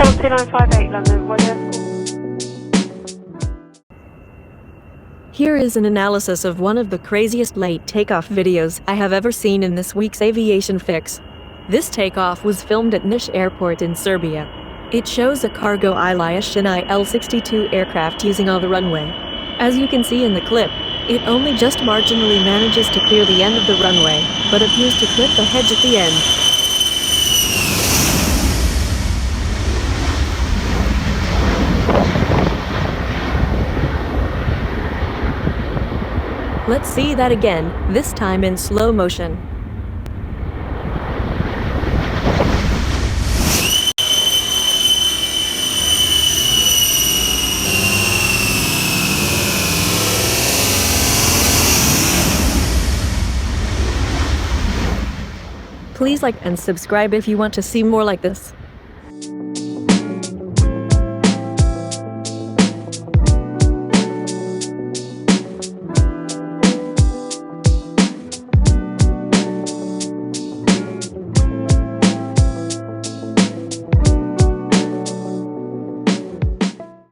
Channel 2958 London, what is? Here is an analysis of one of the craziest late takeoff videos I have ever seen in this week's aviation fix. This takeoff was filmed at Nis Airport in Serbia. It shows a cargo Ilyushin IL-62 aircraft using all the runway. As you can see in the clip, it only just marginally manages to clear the end of the runway, but appears to clip the hedge at the end. Let's see that again, this time in slow motion. Please like and subscribe if you want to see more like this.